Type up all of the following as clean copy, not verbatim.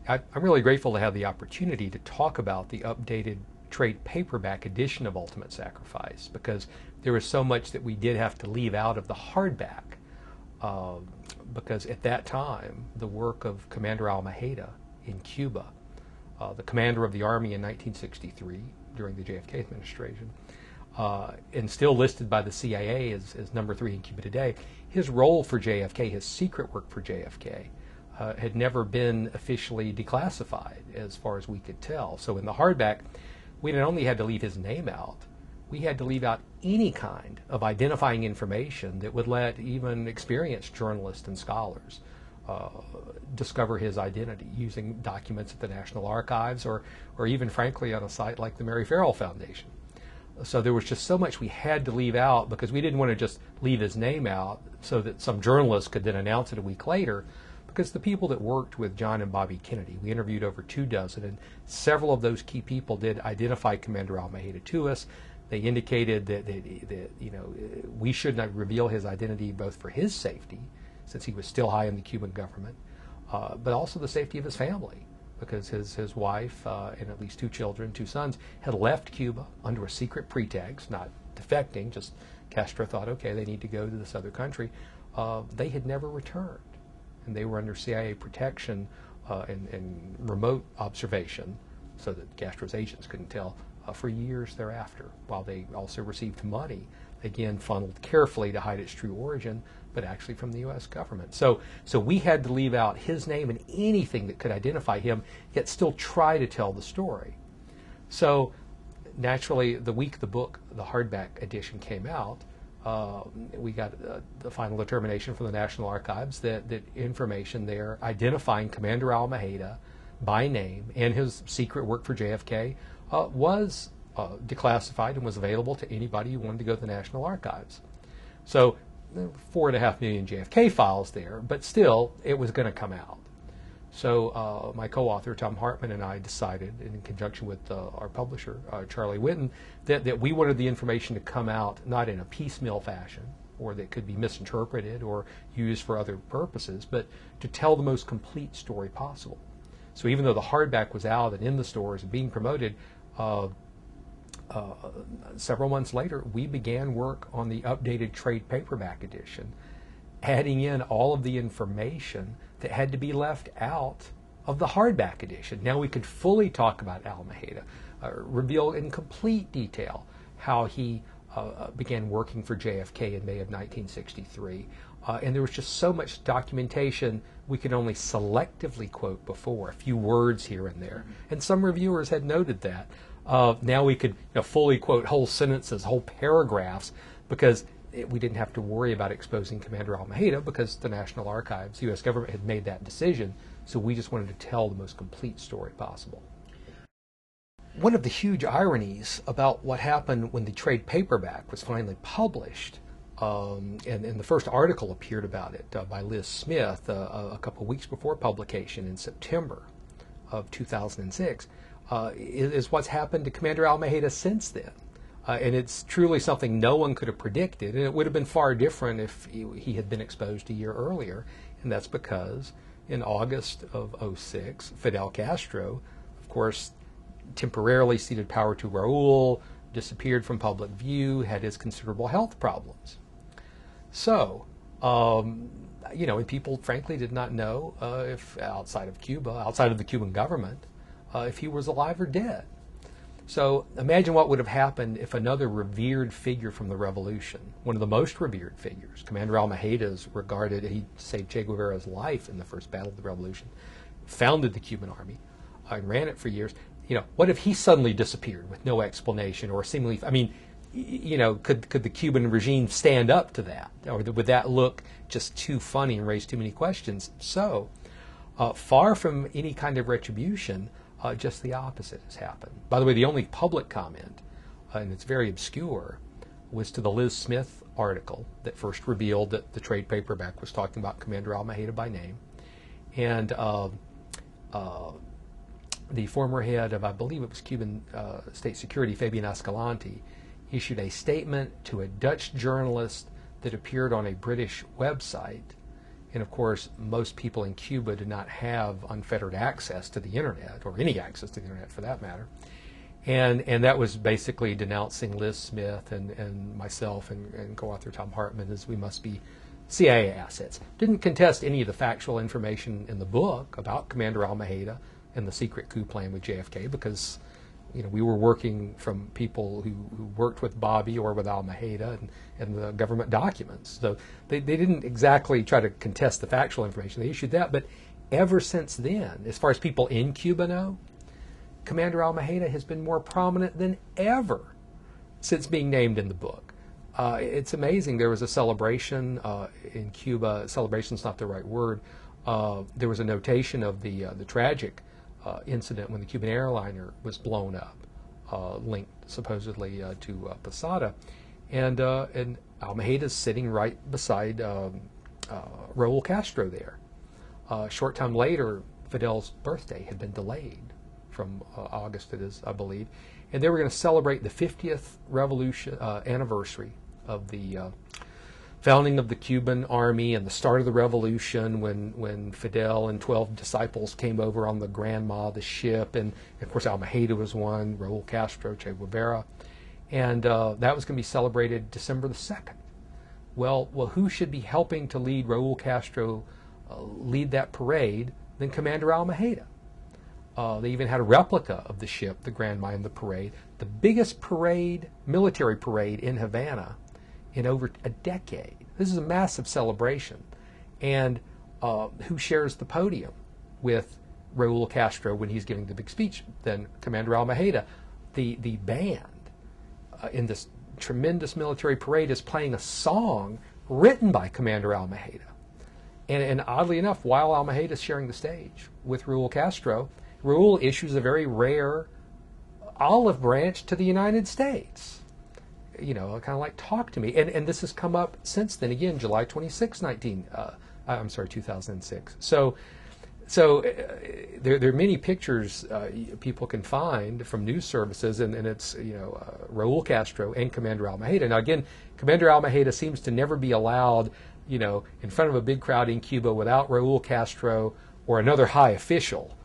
I'm really grateful to have the opportunity to talk about the updated trade paperback edition of Ultimate Sacrifice, because there was so much that we did have to leave out of the hardback, because at that time the work of Commander Almeida in Cuba, the commander of the Army in 1963 during the JFK administration, and still listed by the CIA as number 3 in Cuba today, his role for JFK, his secret work for JFK, had never been officially declassified as far as we could tell. So in the hardback, we not only had to leave his name out, we had to leave out any kind of identifying information that would let even experienced journalists and scholars discover his identity using documents at the National Archives, or even frankly on a site like the Mary Farrell Foundation. So there was just so much we had to leave out, because we didn't want to just leave his name out so that some journalist could then announce it a week later, because the people that worked with John and Bobby Kennedy, we interviewed over 24, and several of those key people did identify Commander Almeida to us. They indicated that we should not reveal his identity, both for his safety, since he was still high in the Cuban government, but also the safety of his family, because his wife and at least 2 children, 2 sons, had left Cuba under a secret pretext, not defecting, just Castro thought, okay, they need to go to this other country. They had never returned, and they were under CIA protection and remote observation, so that Castro's agents couldn't tell, for years thereafter, while they also received money, again funneled carefully to hide its true origin, but actually from the U.S. government. So we had to leave out his name and anything that could identify him, yet still try to tell the story. So naturally, the week the book, the hardback edition, came out, we got the final determination from the National Archives that information there identifying Commander Almeida by name and his secret work for JFK was declassified and was available to anybody who wanted to go to the National Archives. So 4.5 million JFK files there, but still it was going to come out. So my co-author, Thom Hartmann, and I decided, in conjunction with our publisher, Charlie Whitten, that we wanted the information to come out not in a piecemeal fashion, or that could be misinterpreted or used for other purposes, but to tell the most complete story possible. So even though the hardback was out and in the stores and being promoted, several months later, we began work on the updated trade paperback edition, adding in all of the information that had to be left out of the hardback edition. Now we could fully talk about Almeida, reveal in complete detail how he began working for JFK in May of 1963. And there was just so much documentation we could only selectively quote before, a few words here and there. And some reviewers had noted that. Now we could fully quote whole sentences, whole paragraphs, because we didn't have to worry about exposing Commander Almeida, because the National Archives, the U.S. government, had made that decision. So we just wanted to tell the most complete story possible. One of the huge ironies about what happened when the trade paperback was finally published, and the first article appeared about it by Liz Smith a couple of weeks before publication in September of 2006, is what's happened to Commander Almeida since then. And it's truly something no one could have predicted, and it would have been far different if he had been exposed a year earlier, and that's because in August of 2006, Fidel Castro, of course, temporarily ceded power to Raul, disappeared from public view, had his considerable health problems. So, and people frankly did not know if outside of Cuba, outside of the Cuban government, if he was alive or dead. So imagine what would have happened if another revered figure from the revolution, one of the most revered figures, Commander Almeida is regarded, he saved Che Guevara's life in the first battle of the revolution, founded the Cuban army, and ran it for years. What if he suddenly disappeared with no explanation, or seemingly, could the Cuban regime stand up to that? Or would that look just too funny and raise too many questions? So, far from any kind of retribution, just the opposite has happened. By the way, the only public comment, and it's very obscure, was to the Liz Smith article that first revealed that the trade paperback was talking about Commander Almeida by name. And the former head of, I believe it was Cuban State Security, Fabian Escalante, issued a statement to a Dutch journalist that appeared on a British website And of course, most people in Cuba did not have unfettered access to the internet, or any access to the internet for that matter. And that was basically denouncing Liz Smith and myself and co-author Thom Hartmann as we must be CIA assets. Didn't contest any of the factual information in the book about Commander Almeida and the secret coup plan with JFK, because we were working from people who worked with Bobby or with Almeida and the government documents. So they didn't exactly try to contest the factual information. They issued that. But ever since then, as far as people in Cuba know, Commander Almeida has been more prominent than ever since being named in the book. It's amazing. There was a celebration in Cuba. Celebration's not the right word. There was a notation of the tragic incident when the Cuban airliner was blown up, linked supposedly to Posada, and Almeida's sitting right beside Raul Castro there. A short time later, Fidel's birthday had been delayed from August, it is, I believe, and they were going to celebrate the 50th revolution anniversary of the founding of the Cuban army and the start of the revolution, when Fidel and 12 disciples came over on the Granma, the ship, and of course Almeida was one, Raul Castro, Che Guevara, and that was going to be celebrated December the 2nd. Well, who should be helping to lead Raul Castro lead that parade than Commander Almeida? They even had a replica of the ship, the Granma, in the parade, the biggest parade, military parade in Havana in over a decade. This is a massive celebration. And who shares the podium with Raul Castro when he's giving the big speech? Then Commander Almeida. The band in this tremendous military parade is playing a song written by Commander Almeida. And oddly enough, while Almeida is sharing the stage with Raul Castro, Raul issues a very rare olive branch to the United States. Kind of like, talk to me. And this has come up since then, again, July 26, 2006. So there are many pictures people can find from news services, and it's, Raul Castro and Commander Almeida. Now, again, Commander Almeida seems to never be allowed, in front of a big crowd in Cuba without Raul Castro or another high official,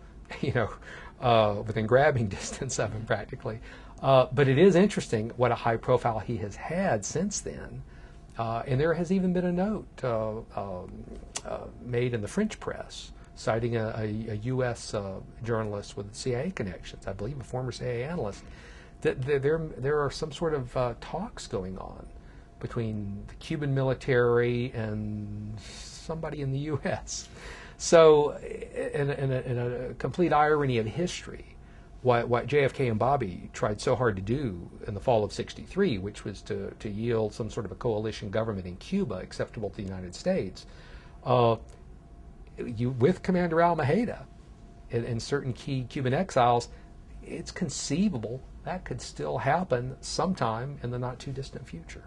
within grabbing distance of him practically. But it is interesting what a high profile he has had since then. And there has even been a note made in the French press citing a U.S. Journalist with CIA connections, I believe a former CIA analyst, that there are some sort of talks going on between the Cuban military and somebody in the U.S. So, in a complete irony of history, what JFK and Bobby tried so hard to do in the fall of '63, which was to yield some sort of a coalition government in Cuba acceptable to the United States, with Commander Almeida and certain key Cuban exiles, it's conceivable that could still happen sometime in the not too distant future.